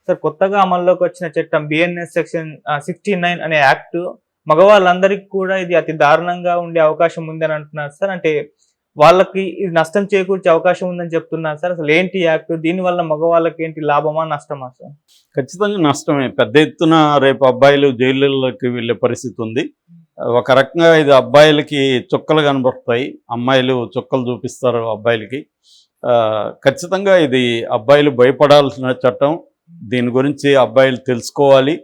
Sir కొత్తగా అమల్లోకి వచ్చిన చట్టం బిఎన్ఎస్ సెక్షన్ 69 అనే యాక్ట్ మగవాళ్ళందరికీ కూడా ఇది అతి దారుణంగా ఉండే అవకాశం ఉందని అంటున్నారు సార్. అంటే వాళ్ళకి ఇది నష్టం చేకూర్చే అవకాశం ఉందని చెప్తున్నారు సార్. అసలు ఏంటి యాక్ట్? దీనివల్ల మగవాళ్ళకి ఏంటి లాభమా? నష్టమా సార్? ఖచ్చితంగా నష్టమే. పెద్ద ఎత్తున రేపు అబ్బాయిలు జైళ్ళలోకి వెళ్ళే పరిస్థితి ఉంది. ఒక రకంగా ఇది అబ్బాయిలకి చుక్కలు కనబడతాయి, అమ్మాయిలు చుక్కలు చూపిస్తారు అబ్బాయిలకి. ఖచ్చితంగా ఇది అబ్బాయిలు భయపడాల్సిన చట్టం. దీని గురించి అబ్బాయిలు తెలుసుకోవాలి.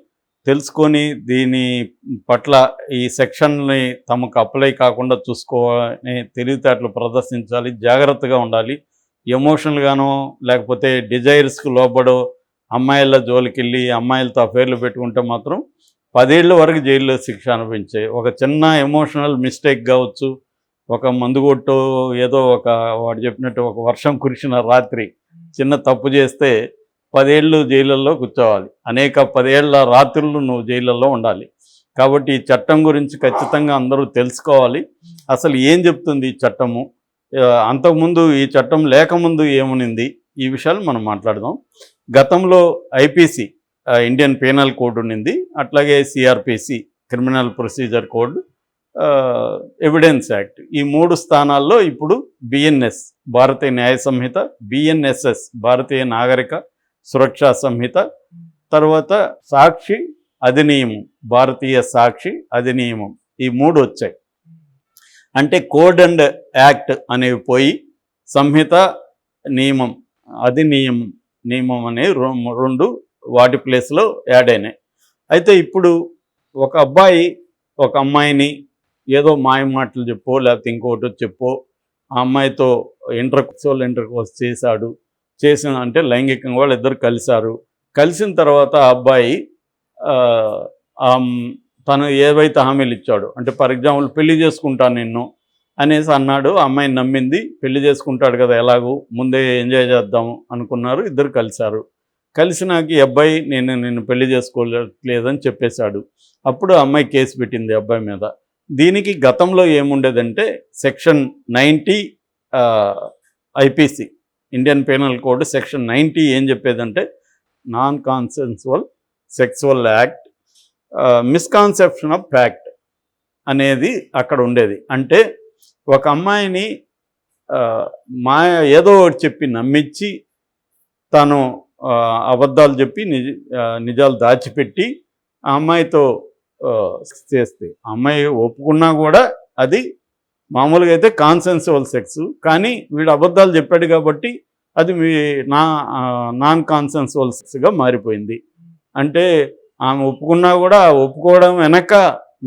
తెలుసుకొని దీని పట్ల ఈ సెక్షన్ని తమకు అప్లై కాకుండా చూసుకోవాలని తెలివితేటలు ప్రదర్శించాలి, జాగ్రత్తగా ఉండాలి. ఎమోషనల్గానో లేకపోతే డిజైర్స్కి లోబడో అమ్మాయిల జోలికెళ్ళి అమ్మాయిలతో అఫేర్లు పెట్టుకుంటే మాత్రం 10 ఏళ్ల వరకు జైల్లో శిక్ష అనుభవించే. ఒక చిన్న ఎమోషనల్ మిస్టేక్ కావచ్చు, ఒక మందుగొట్టు ఏదో వాడు చెప్పినట్టు ఒక వర్షం కురిసిన రాత్రి చిన్న తప్పు చేస్తే 10 ఏళ్ళు జైళ్ళల్లో కూర్చోవాలి. 10 ఏళ్ల రాత్రులు నువ్వు జైళ్ళల్లో ఉండాలి. కాబట్టి ఈ చట్టం గురించి ఖచ్చితంగా అందరూ తెలుసుకోవాలి. అసలు ఏం చెప్తుంది ఈ చట్టము, అంతకుముందు ఈ చట్టం లేకముందు ఏమునింది, ఈ విషయాలు మనం మాట్లాడదాం. గతంలో ఐపీసీ ఇండియన్ పీనల్ కోడ్ ఉండింది, అట్లాగే CrPC criminal procedure code, evidence act. ఈ 3 స్థానాల్లో ఇప్పుడు బిఎన్ఎస్ భారతీయ న్యాయ సంహిత, బిఎన్ఎస్ఎస్ భారతీయ నాగరిక సురక్షా సంహిత, తర్వాత సాక్షి అధినియమం భారతీయ సాక్షి అధినియమం, ఈ 3 వచ్చాయి. అంటే కోడ్ అండ్ యాక్ట్ అనేవి పోయి సంహిత, నియమం, నియమం అనేవి 2 వాటి ప్లేస్లో యాడ్ అయినాయి. అయితే ఇప్పుడు ఒక అబ్బాయి ఒక అమ్మాయిని ఏదో మాయ మాటలు చెప్పో లేకపోతే ఇంకోటి చెప్పో ఆ అమ్మాయితో ఇంటర్కోర్స్ చేసిన అంటే లైంగికంగా వాళ్ళిద్దరు కలిశారు. కలిసిన తర్వాత ఆ అబ్బాయి తను ఏవైతే హామీలు ఇచ్చాడు, అంటే ఫర్ ఎగ్జాంపుల్ పెళ్లి చేసుకుంటాను నిన్ను అనేసి అన్నాడు. ఆ అమ్మాయిని నమ్మింది. పెళ్లి చేసుకుంటాడు కదా, ఎలాగూ ముందే ఎంజాయ్ చేద్దాము అనుకున్నారు. ఇద్దరు కలిశారు. కలిసినాక ఈ అబ్బాయి నిన్ను పెళ్లి చేసుకోలేదని చెప్పేశాడు. అప్పుడు ఆ అమ్మాయి కేసు పెట్టింది అబ్బాయి మీద. దీనికి గతంలో ఏముండేదంటే section 90 IPC Indian penal code section 90 ఏం చెప్పేదంటే non consensual sexual act, misconception of fact అనేది అక్కడ ఉండేది. అంటే ఒక అమ్మాయిని ఏదో ఒకటి చెప్పి నమ్మించి తను అబద్ధాలు చెప్పి నిజాలు దాచిపెట్టి ఆ అమ్మాయితో చేస్తే అమ్మాయి ఒప్పుకున్నా కూడా అది మామూలుగా అయితే కాన్సెన్సువల్ సెక్స్, కానీ వీడు అబద్ధాలు చెప్పాడు కాబట్టి అది నాన్ కాన్సెన్సువల్ సెక్స్గా మారిపోయింది. అంటే ఆమె ఒప్పుకున్నా కూడా ఒప్పుకోవడం వెనక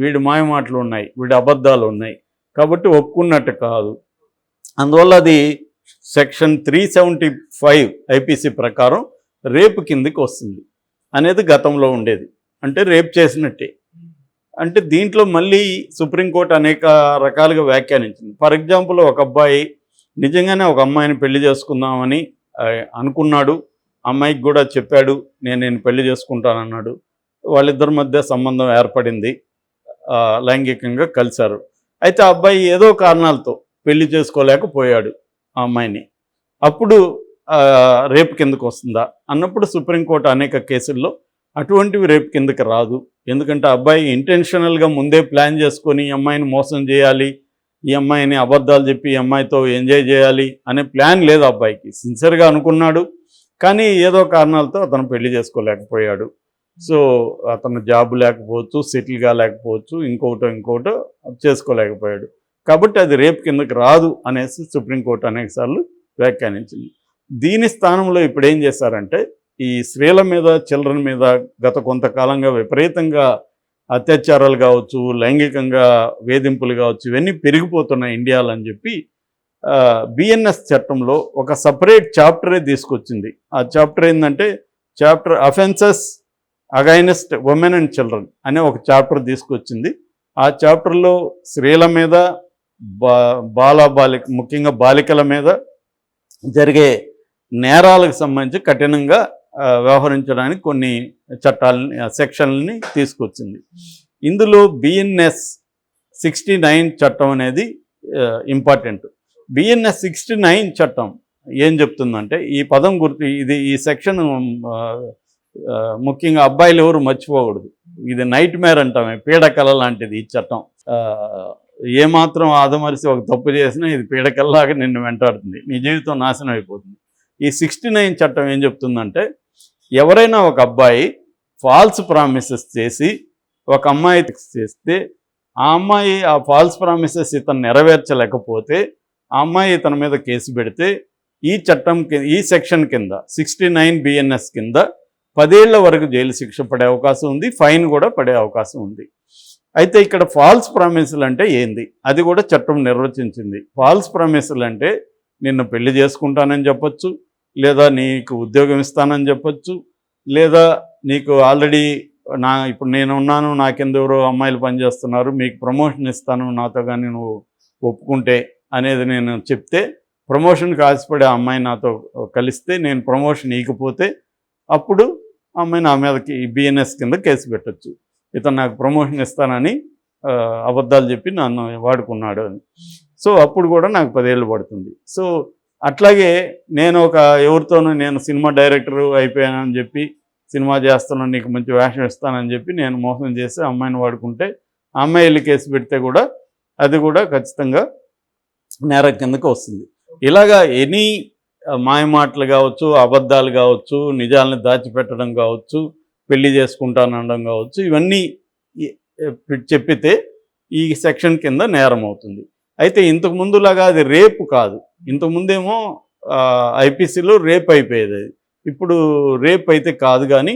వీడి మాయ మాటలు ఉన్నాయి, వీడి అబద్ధాలు ఉన్నాయి, కాబట్టి ఒప్పుకున్నట్టు కాదు. అందువల్ల అది సెక్షన్ 375 ఐపీసీ ప్రకారం రేపు కిందికి వస్తుంది అనేది గతంలో ఉండేది. అంటే రేప్ చేసినట్టే. అంటే దీంట్లో మళ్ళీ సుప్రీంకోర్టు అనేక రకాలుగా వ్యాఖ్యానించింది. ఫర్ ఎగ్జాంపుల్ ఒక అబ్బాయి నిజంగానే ఒక అమ్మాయిని పెళ్లి చేసుకుందామని అనుకున్నాడు, అమ్మాయికి కూడా చెప్పాడు నేను పెళ్లి చేసుకుంటానన్నాడు. వాళ్ళిద్దరి మధ్య సంబంధం ఏర్పడింది, లైంగికంగా కలిశారు. అయితే ఆ అబ్బాయి ఏదో కారణాలతో పెళ్లి చేసుకోలేకపోయాడు ఆ అమ్మాయిని. అప్పుడు రేపు కిందకు వస్తుందా అన్నప్పుడు సుప్రీంకోర్టు అనేక కేసుల్లో అటువంటివి రేపు కిందకి రాదు. ఎందుకంటే అబ్బాయి ఇంటెన్షనల్గా ముందే ప్లాన్ చేసుకొని ఈ అమ్మాయిని మోసం చేయాలి, ఈ అమ్మాయిని అబద్ధాలు చెప్పి ఈ అమ్మాయితో ఎంజాయ్ చేయాలి అనే ప్లాన్ లేదు అబ్బాయికి. సిన్సియర్గా అనుకున్నాడు, కానీ ఏదో కారణాలతో అతను పెళ్లి చేసుకోలేకపోయాడు. సో అతను జాబ్ లేకపోవచ్చు, సెటిల్ కాలేకపోవచ్చు, ఇంకోటో చేసుకోలేకపోయాడు. కాబట్టి అది రేపు కిందకి రాదు అనేసి సుప్రీంకోర్టు అనేకసార్లు వ్యాఖ్యానించింది. దీని స్థానంలో ఇప్పుడు ఏం చేశారంటే ఈ స్త్రీల మీద, చిల్డ్రన్ మీద గత కొంతకాలంగా విపరీతంగా అత్యాచారాలు కావచ్చు, లైంగికంగా వేధింపులు కావచ్చు, ఇవన్నీ పెరిగిపోతున్నాయి ఇండియాలో అని చెప్పి బిఎన్ఎస్ చట్టంలో ఒక సపరేట్ చాప్టరే తీసుకొచ్చింది. ఆ చాప్టర్ ఏంటంటే chapter offences against women and children అనే ఒక చాప్టర్ తీసుకొచ్చింది. ఆ చాప్టర్లో స్త్రీల మీద, ముఖ్యంగా బాలికల మీద జరిగే నేరాలకు సంబంధించి కఠినంగా వ్యవహరించడానికి కొన్ని సెక్షన్లని తీసుకొచ్చింది. ఇందులో బిఎన్ఎస్ 69 చట్టం అనేది ఇంపార్టెంట్. బిఎన్ఎస్ 69 చట్టం ఏం చెప్తుందంటే ఈ పదం ఈ సెక్షన్ ముఖ్యంగా అబ్బాయిలు ఎవరు మర్చిపోకూడదు. ఇది నైట్ మేర్ అంటామే, పీడకల లాంటిది ఈ చట్టం. ఏమాత్రం ఆదమరిసి ఒక తప్పు చేసినా ఇది పీడకల్లాగా నిన్ను వెంటాడుతుంది, నీ జీవితం నాశనం అయిపోతుంది. ఈ 69 చట్టం ఏం చెప్తుందంటే, ఎవరైనా ఒక అబ్బాయి ఫాల్స్ ప్రామిసెస్ చేసి ఒక అమ్మాయి చేస్తే ఆ అమ్మాయి ఆ ఫాల్స్ ప్రామిసెస్ ఇతను నెరవేర్చలేకపోతే ఆ అమ్మాయి ఇతని మీద కేసు పెడితే ఈ చట్టం ఈ సెక్షన్ కింద 69 BNS కింద 10 ఏళ్ల వరకు జైలు శిక్ష పడే అవకాశం ఉంది, ఫైన్ కూడా పడే అవకాశం ఉంది. అయితే ఇక్కడ ఫాల్స్ ప్రామిసులు అంటే ఏంది, అది కూడా చట్టం నిర్వచించింది. ఫాల్స్ ప్రామిసులు అంటే నిన్ను పెళ్లి చేసుకుంటానని చెప్పొచ్చు, లేదా నీకు ఉద్యోగం ఇస్తానని చెప్పొచ్చు, లేదా నీకు ఆల్రెడీ ఇప్పుడు నేను ఉన్నాను, నాకెందెవరో అమ్మాయిలు పనిచేస్తున్నారు, మీకు ప్రమోషన్ ఇస్తాను నాతో కానీ నువ్వు ఒప్పుకుంటే అనేది నేను చెప్తే, ప్రమోషన్కి ఆశపడే అమ్మాయి నాతో కలిస్తే నేను ప్రమోషన్ ఇవ్వకపోతే అప్పుడు అమ్మాయి నా మీదకి BNS కింద కేసు పెట్టచ్చు. ఇతను నాకు ప్రమోషన్ ఇస్తానని అబద్ధాలు చెప్పి నన్ను వాడుకున్నాడు అని. సో అప్పుడు కూడా నాకు 10 ఏళ్ళు పడుతుంది. సో అట్లాగే నేను ఎవరితోనూ నేను సినిమా డైరెక్టర్ అయిపోయానని చెప్పి సినిమా చేస్తున్నాను, నీకు మంచి వేషం ఇస్తానని చెప్పి నేను మోసం చేసి అమ్మాయిని వాడుకుంటే ఆ అమ్మాయి వెళ్ళి కేసు పెడితే కూడా అది కూడా ఖచ్చితంగా నేరం కిందకు వస్తుంది. ఇలాగా ఎనీ మాయమాటలు కావచ్చు, అబద్ధాలు కావచ్చు, నిజాలను దాచిపెట్టడం కావచ్చు, పెళ్లి చేసుకుంటానడం కావచ్చు, ఇవన్నీ చెప్పితే ఈ సెక్షన్ కింద నేరం అవుతుంది. అయితే ఇంతకు ముందులాగా అది రేపు కాదు, ఇంతకుముందేమో IPCలో రేప్ అయిపోయేది, అది ఇప్పుడు రేప్ అయితే కాదు, కానీ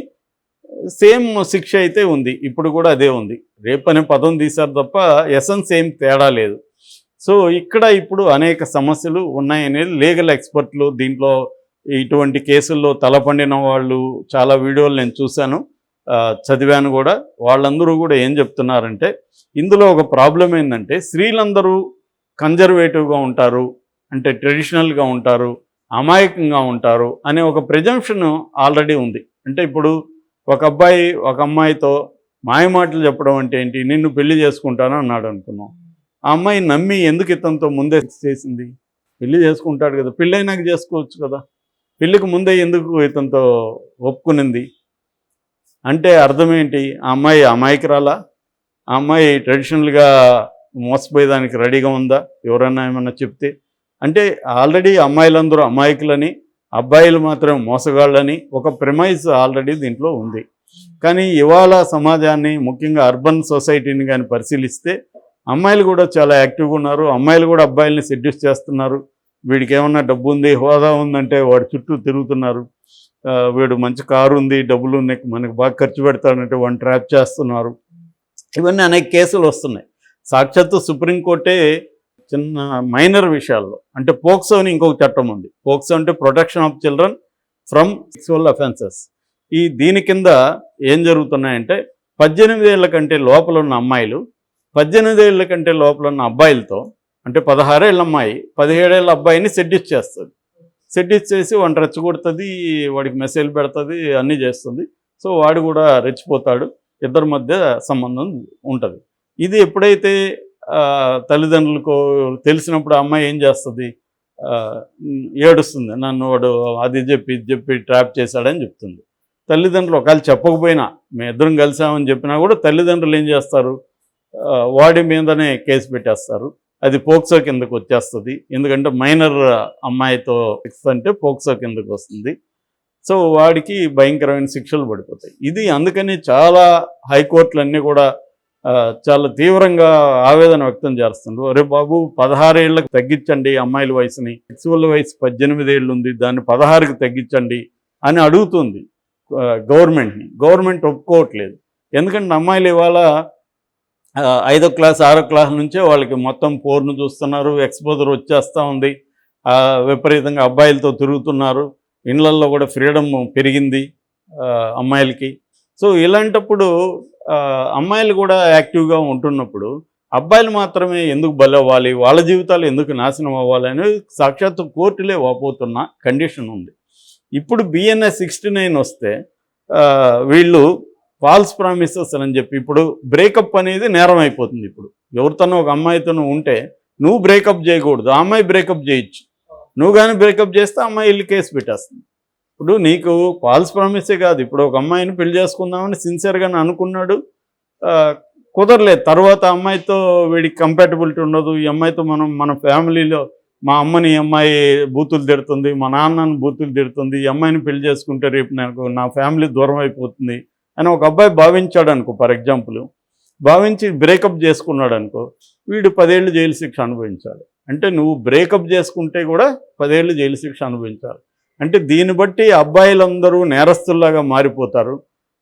సేమ్ శిక్ష అయితే ఉంది. ఇప్పుడు కూడా అదే ఉంది, రేప్ అనే పదం తీశారు తప్ప ఎసెన్స్ ఏం తేడా లేదు. సో ఇక్కడ ఇప్పుడు అనేక సమస్యలు ఉన్నాయనేది లీగల్ ఎక్స్పర్ట్లు, దీంట్లో ఇటువంటి కేసుల్లో తలపండిన వాళ్ళు చాలా వీడియోలు నేను చూశాను, చదివాను కూడా. వాళ్ళందరూ కూడా ఏం చెప్తున్నారంటే, ఇందులో ఒక ప్రాబ్లం ఏంటంటే స్త్రీలందరూ కన్జర్వేటివ్గా ఉంటారు, అంటే ట్రెడిషనల్గా ఉంటారు, అమాయకంగా ఉంటారు అనే ఒక ప్రిజంప్షన్ ఆల్రెడీ ఉంది. అంటే ఇప్పుడు ఒక అబ్బాయి ఒక అమ్మాయితో మాయమాటలు చెప్పడం అంటే ఏంటి, నిన్ను పెళ్లి చేసుకుంటాను అన్నాడు అనుకున్నాం, ఆ అమ్మాయి నమ్మి ఎందుకు ఇతనితో ముందే చేసింది? పెళ్లి చేసుకుంటాడు కదా, పెళ్ళైనాక చేసుకోవచ్చు కదా, పెళ్ళికి ముందే ఎందుకు ఇతనితో ఒప్పుకునింది అంటే అర్థం ఏంటి? ఆ అమ్మాయి అమాయకురాలా? ఆ అమ్మాయి ట్రెడిషనల్గా మోసపోయేదానికి రెడీగా ఉందా ఎవరన్నా ఏమన్నా చెప్తే? అంటే ఆల్రెడీ అమ్మాయిలందరూ అమాయకులని, అబ్బాయిలు మాత్రం మోసగాళ్ళని ఒక ప్రిమైజ్ ఆల్రెడీ దీంట్లో ఉంది. కానీ ఇవాళ సమాజాన్ని, ముఖ్యంగా అర్బన్ సొసైటీని కానీ పరిశీలిస్తే అమ్మాయిలు కూడా చాలా యాక్టివ్గా ఉన్నారు, అమ్మాయిలు కూడా అబ్బాయిల్ని సెడ్యూస్ చేస్తున్నారు. వీడికి ఏమన్నా డబ్బు ఉంది, హోదా ఉందంటే వాడి చుట్టూ తిరుగుతున్నారు, వీడు మంచి కారు ఉంది, డబ్బులు ఉన్నాయి, మనకు బాగా ఖర్చు పెడతాడంటే వాడిని ట్రాప్ చేస్తున్నారు. ఇవన్నీ అనేక కేసులు వస్తున్నాయి. సాక్షాత్తు సుప్రీంకోర్టే చిన్న మైనర్ విషయాల్లో, అంటే పోక్సో అని ఇంకొక చట్టం ఉంది, పోక్సో అంటే protection of children from sexual offences. దీని కింద ఏం జరుగుతున్నాయంటే 18 ఏళ్ల కంటే లోపల ఉన్న అమ్మాయిలు 18 ఏళ్ల కంటే లోపల ఉన్న అబ్బాయిలతో, అంటే 16 ఏళ్ళ అమ్మాయి 17 ఏళ్ళ అబ్బాయిని సెడ్యూస్ చేస్తుంది, సెడ్యూస్ చేసి వాడిని రెచ్చగొడుతుంది, వాడికి మెసేజ్ పెడుతుంది, అన్నీ చేస్తుంది. సో వాడు కూడా రెచ్చిపోతాడు, ఇద్దరి మధ్య సంబంధం ఉంటుంది. ఇది ఎప్పుడైతే తల్లిదండ్రులకు తెలిసినప్పుడు అమ్మాయి ఏం చేస్తుంది, ఏడుస్తుంది, నన్ను వాడు అది చెప్పి ఇది చెప్పి ట్రాప్ చేశాడని చెప్తుంది. తల్లిదండ్రులు ఒకవేళ చెప్పకపోయినా, మేము ఇద్దరం కలిసామని చెప్పినా కూడా తల్లిదండ్రులు ఏం చేస్తారు, వాడి మీదనే కేసు పెట్టేస్తారు. అది పోక్సో కిందకు వచ్చేస్తుంది, ఎందుకంటే మైనర్ అమ్మాయితో అంటే పోక్సో కిందకు వస్తుంది. సో వాడికి భయంకరమైన శిక్షలు పడిపోతాయి. ఇది అందుకని చాలా హైకోర్టులన్నీ కూడా చాలా తీవ్రంగా ఆవేదన వ్యక్తం చేస్తున్నారు. అరే బాబు, 16 ఏళ్ళకి తగ్గించండి అమ్మాయిల వయసుని, సెక్సువల్ వయసు 18 ఏళ్ళు ఉంది, దాన్ని 16కి తగ్గించండి అని అడుగుతుంది గవర్నమెంట్ని. గవర్నమెంట్ ఒప్పుకోవట్లేదు, ఎందుకంటే అమ్మాయిలు ఇవాళ 5వ క్లాస్ 6వ క్లాస్ నుంచే వాళ్ళకి మొత్తం పోర్ను చూస్తున్నారు, ఎక్స్పోజర్ వచ్చేస్తూ ఉంది, విపరీతంగా అబ్బాయిలతో తిరుగుతున్నారు, ఇళ్లల్లో కూడా ఫ్రీడమ్ పెరిగింది అమ్మాయిలకి. సో ఇలాంటప్పుడు అమ్మాయిలు కూడా యాక్టివ్గా ఉంటున్నప్పుడు అబ్బాయిలు మాత్రమే ఎందుకు బలవ్వాలి, వాళ్ళ జీవితాలు ఎందుకు నాశనం అవ్వాలి అని సాక్షాత్తు కోర్టులే వాపోతున్న కండిషన్ ఉంది. ఇప్పుడు BNS 69 వస్తే వీళ్ళు ఫాల్స్ ప్రామిసెస్ అని చెప్పి ఇప్పుడు బ్రేకప్ అనేది నేరం అయిపోతుంది. ఇప్పుడు ఎవరితోనో ఒక అమ్మాయితోనూ ఉంటే నువ్వు బ్రేకప్ చేయకూడదు, ఆ అమ్మాయి బ్రేకప్ చేయొచ్చు, నువ్వు కానీ బ్రేకప్ చేస్తే అమ్మాయి వెళ్ళి కేసు పెట్టేస్తుంది. ఇప్పుడు నీకు ఫాల్స్ ప్రామిసే కాదు, ఇప్పుడు ఒక అమ్మాయిని పెళ్లి చేసుకుందామని సిన్సియర్గా అనుకున్నాడు, ఆ, కుదరలేదు. తర్వాత అమ్మాయితో వీడికి కంపాటబిలిటీ ఉండదు, ఈ అమ్మాయితో మన ఫ్యామిలీలో మా అమ్మని ఈ అమ్మాయి బూతులు తిడుతుంది, మా నాన్నని బూతులు తిడుతుంది, ఈ అమ్మాయిని పెళ్లి చేసుకుంటే రేపు నా ఫ్యామిలీ దూరం అయిపోతుంది అని ఒక అబ్బాయి భావించాడు అనుకో, ఫర్ ఎగ్జాంపుల్ భావించి బ్రేకప్ చేసుకున్నాడు అనుకో, వీడు 10 ఏళ్ళు జైలు శిక్ష అనుభవించాలి. అంటే నువ్వు బ్రేకప్ చేసుకుంటే కూడా 10 ఏళ్ళు జైలు శిక్ష అనుభవించాలి. అంటే దీన్ని బట్టి అబ్బాయిలందరూ నేరస్తుల్లాగా మారిపోతారు,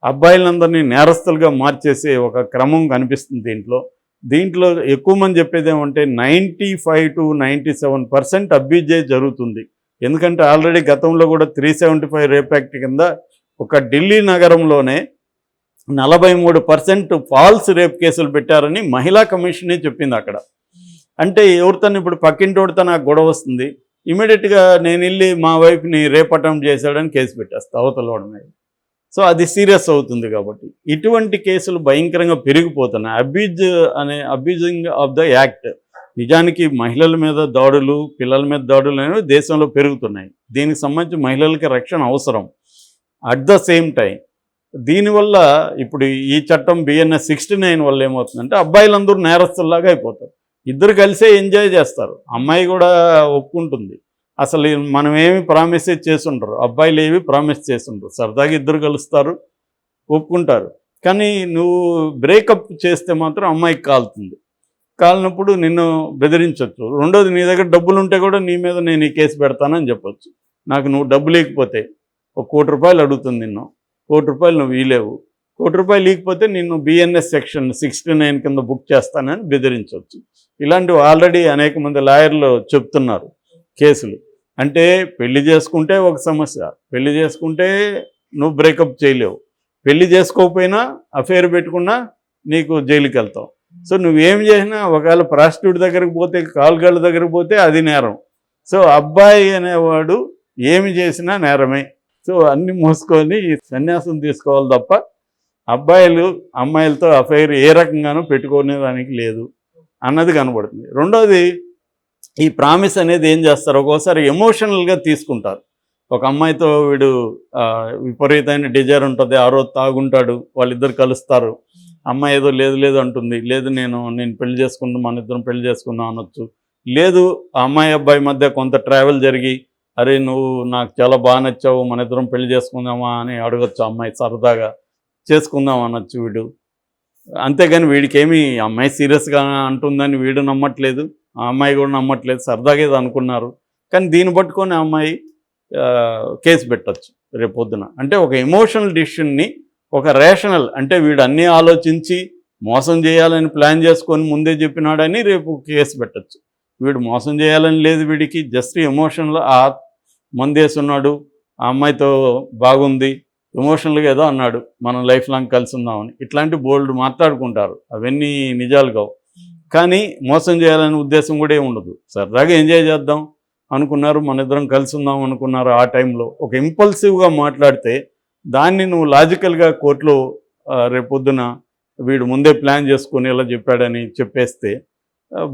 అబ్బాయిలందరినీ నేరస్తులుగా మార్చేసే ఒక క్రమం కనిపిస్తుంది దీంట్లో ఎక్కువ మంది చెప్పేది ఏమంటే 95 to 97% అబ్యూజే జరుగుతుంది. ఎందుకంటే ఆల్రెడీ గతంలో కూడా 375 రేప్ యాక్ట్ కింద ఒక ఢిల్లీ నగరంలోనే 43% ఫాల్స్ రేప్ కేసులు పెట్టారని మహిళా కమిషనే చెప్పింది అక్కడ. అంటే ఎవరితో ఇప్పుడు పక్కింటోడితో నాకు గొడవ వస్తుంది, ఇమీడియట్గా నేను వెళ్ళి మా వైఫ్ని రేప్ అటెంప్ట్ చేశాడని కేసు పెట్టేస్తా అవతలవాడి మీద. సో అది సీరియస్ అవుతుంది. కాబట్టి ఇటువంటి కేసులు భయంకరంగా పెరిగిపోతున్నాయి. Abusing of the act. నిజానికి మహిళల మీద దాడులు, పిల్లల మీద దాడులు అనేవి దేశంలో పెరుగుతున్నాయి. దీనికి సంబంధించి మహిళలకి రక్షణ అవసరం. అట్ ద సేమ్ టైం దీనివల్ల ఇప్పుడు ఈ చట్టం BNS 69 వల్ల ఏమవుతుందంటే అబ్బాయిలందరూ నేరస్తుల్లాగా అయిపోతారు. ఇద్దరు కలిసే ఎంజాయ్ చేస్తారు, అమ్మాయి కూడా ఒప్పుకుంటుంది. అసలు మనం ఏమి ప్రామిస్ చేసుంటారు, అబ్బాయిలు ఏవి ప్రామిస్ చేసుంటారు, సరదాగా ఇద్దరు కలుస్తారు, ఒప్పుకుంటారు. కానీ నువ్వు బ్రేకప్ చేస్తే మాత్రం అమ్మాయికి కాలుతుంది. కాలినప్పుడు నిన్ను బెదిరించవచ్చు. రెండోది, నీ దగ్గర డబ్బులు ఉంటే కూడా నీ మీద నేను ఈ కేసు పెడతానని చెప్పొచ్చు. నాకు నువ్వు డబ్బు లేకపోతే ₹1 కోటి అడుగుతుంది నిన్ను, ₹1 కోటి నువ్వు ఇలేవు, ₹1 కోటి లేకపోతే నిన్ను BNS సెక్షన్ 69 కింద బుక్ చేస్తానని బెదిరించవచ్చు. ఇలాంటివి ఆల్రెడీ అనేక మంది లాయర్లు చెప్తున్నారు కేసులు. అంటే పెళ్లి చేసుకుంటే ఒక సమస్య, పెళ్లి చేసుకుంటే నువ్వు బ్రేకప్ చేయలేవు, పెళ్లి చేసుకోకపోయినా అఫేర్ పెట్టుకున్నా నీకు జైలుకి వెళ్తావు. సో నువ్వేం చేసినా ఒకవేళ ప్రాస్టిట్యూట్ దగ్గరకు పోతే, కాల్గాళ్ళ దగ్గరకు పోతే అది నేరం. సో అబ్బాయి అనేవాడు ఏమి చేసినా నేరమే. సో అన్నీ మూసుకొని సన్యాసం తీసుకోవాలి తప్ప అబ్బాయిలు అమ్మాయిలతో అఫైర్ ఏ రకంగానూ పెట్టుకునేదానికి లేదు అన్నది కనబడుతుంది. రెండోది, ఈ ప్రామిస్ అనేది ఏం చేస్తారు, ఒక్కోసారి ఎమోషనల్గా తీసుకుంటారు. ఒక అమ్మాయితో వీడు విపరీతమైన డిజైర్ ఉంటుంది, ఆ రోజు తాగుంటాడు, వాళ్ళిద్దరు కలుస్తారు, అమ్మాయి ఏదో లేదు అంటుంది, లేదు నేను పెళ్లి చేసుకుందాం, మన ఇద్దరం పెళ్లి చేసుకుందాం అనొచ్చు. లేదు, ఆ అమ్మాయి అబ్బాయి మధ్య కొంత ట్రావెల్ జరిగి, అరే నువ్వు నాకు చాలా బాగా నచ్చావు, మన ఇద్దరం పెళ్లి చేసుకుందామా అని అడగచ్చు అమ్మాయి, సరదాగా చేసుకుందాం అనొచ్చు వీడు. అంతేగాని వీడికి ఏమి అమ్మాయి సీరియస్గా అంటుందని వీడు నమ్మట్లేదు, ఆ అమ్మాయి కూడా నమ్మట్లేదు, సరదాగా ఏదో అనుకున్నారు. కానీ దీన్ని పట్టుకొని ఆ అమ్మాయి కేసు పెట్టచ్చు రేపొద్దున. అంటే ఒక ఎమోషనల్ డిసిషన్ని ఒక రేషనల్, అంటే వీడు అన్నీ ఆలోచించి మోసం చేయాలని ప్లాన్ చేసుకొని ముందే చెప్పినాడని రేపు కేసు పెట్టచ్చు. వీడు మోసం చేయాలని లేదు, వీడికి జస్ట్ ఎమోషనల్, మందేస్తున్నాడు, ఆ అమ్మాయితో బాగుంది, ఎమోషనల్గా ఏదో అన్నాడు, మనం లైఫ్ లాంగ్ కలిసి ఉందామని. ఇట్లాంటి బోల్డ్ మాట్లాడుకుంటారు, అవన్నీ నిజాలు కావు. కానీ మోసం చేయాలనే ఉద్దేశం కూడా ఏమి ఉండదు, సరదాగా ఎంజాయ్ చేద్దాం అనుకున్నారు, మన ఇద్దరం కలిసి ఉందాం అనుకున్నారు. ఆ టైంలో ఒక ఇంపల్సివ్గా మాట్లాడితే దాన్ని నువ్వు లాజికల్గా కోర్టులో రేపొద్దున వీడు ముందే ప్లాన్ చేసుకొని ఇలా చెప్పాడని చెప్పేస్తే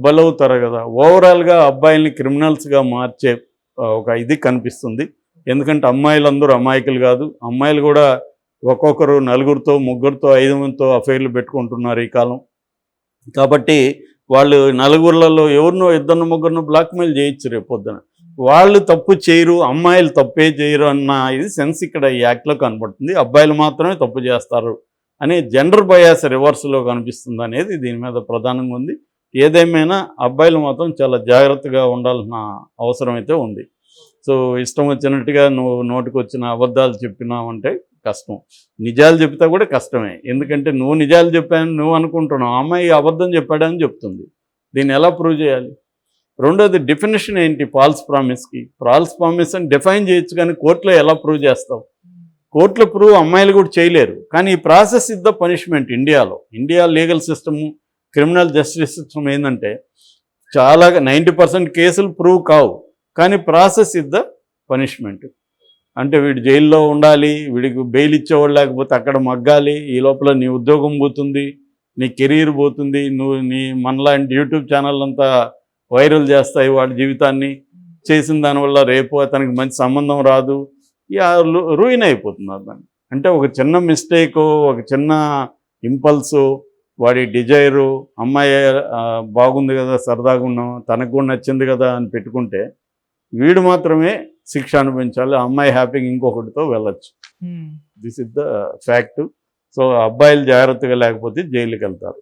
బలవుతారు కదా. ఓవరాల్గా అబ్బాయిల్ని క్రిమినల్స్గా మార్చే ఒక ఇది కనిపిస్తుంది. ఎందుకంటే అమ్మాయిలందరూ అమాయకులు కాదు, అమ్మాయిలు కూడా ఒక్కొక్కరు 4గురితో 3గురితో 5 మందితో అఫైర్లు పెట్టుకుంటున్నారు ఈ కాలం. కాబట్టి వాళ్ళు 4గురులలో ఎవరినో 2-3 బ్లాక్మెయిల్ చేయొచ్చు రేపొద్దున. వాళ్ళు తప్పు చేయరు, అమ్మాయిలు తప్పే చేయరు అన్న ఇది సెన్స్ ఇక్కడ ఈ యాక్ట్లో కనబడుతుంది. అబ్బాయిలు మాత్రమే తప్పు చేస్తారు అనే జెండర్ బయాస్ రివర్స్లో కనిపిస్తుంది అనేది దీని మీద ప్రధానంగా ఉంది. ఏదేమైనా అబ్బాయిలు మాత్రం చాలా జాగ్రత్తగా ఉండాల్సిన అవసరం అయితే ఉంది. సో ఇష్టం వచ్చినట్టుగా నువ్వు నోటికి వచ్చిన అబద్ధాలు చెప్పినావంటే కష్టం, నిజాలు చెప్తా కూడా కష్టమే. ఎందుకంటే నువ్వు నిజాలు చెప్పాను నువ్వు అనుకుంటున్నావు, అమ్మాయి అబద్ధం చెప్పాడని చెప్తుంది, దీన్ని ఎలా ప్రూవ్ చేయాలి? రెండోది, డెఫినేషన్ ఏంటి ఫాల్స్ ప్రామిస్కి? ఫాల్స్ ప్రామిస్ అని డిఫైన్ చేయొచ్చు, కానీ కోర్టులో ఎలా ప్రూవ్ చేస్తావు? కోర్టులో ప్రూవ్ అమ్మాయిలు కూడా చేయలేరు. కానీ ఈ process is the punishment. India legal system, criminal justice system ఏంటంటే చాలా 90% కేసులు ప్రూవ్ కావు, కానీ ప్రాసెస్ ఇస్ ద పనిష్మెంట్. అంటే వీడు జైల్లో ఉండాలి, వీడికి బెయిల్ ఇచ్చేవాళ్ళు లేకపోతే అక్కడ మగ్గాలి, ఈ లోపల నీ ఉద్యోగం పోతుంది, నీ కెరీర్ పోతుంది, మనలాంటి యూట్యూబ్ ఛానల్ అంతా వైరల్ చేస్తాయి వాడి జీవితాన్ని, చేసిన దానివల్ల రేపు అతనికి మంచి సంబంధం రాదు, ఇక రూయిన్ అయిపోతుంది దాన్ని. అంటే ఒక చిన్న మిస్టేకు, ఒక చిన్న ఇంపల్సు, వాడి డిజైరు, అమ్మాయి బాగుంది కదా, సరదాగా ఉన్నాం, తనకు కూడా నచ్చింది కదా అని పెట్టుకుంటే వీడు మాత్రమే శిక్ష అనుభవించాలి, అమ్మాయి హ్యాపీగా ఇంకొకటితో వెళ్ళచ్చు. This is the fact. So అబ్బాయిలు జాగ్రత్తగా లేకపోతే జైలుకి వెళ్తారు.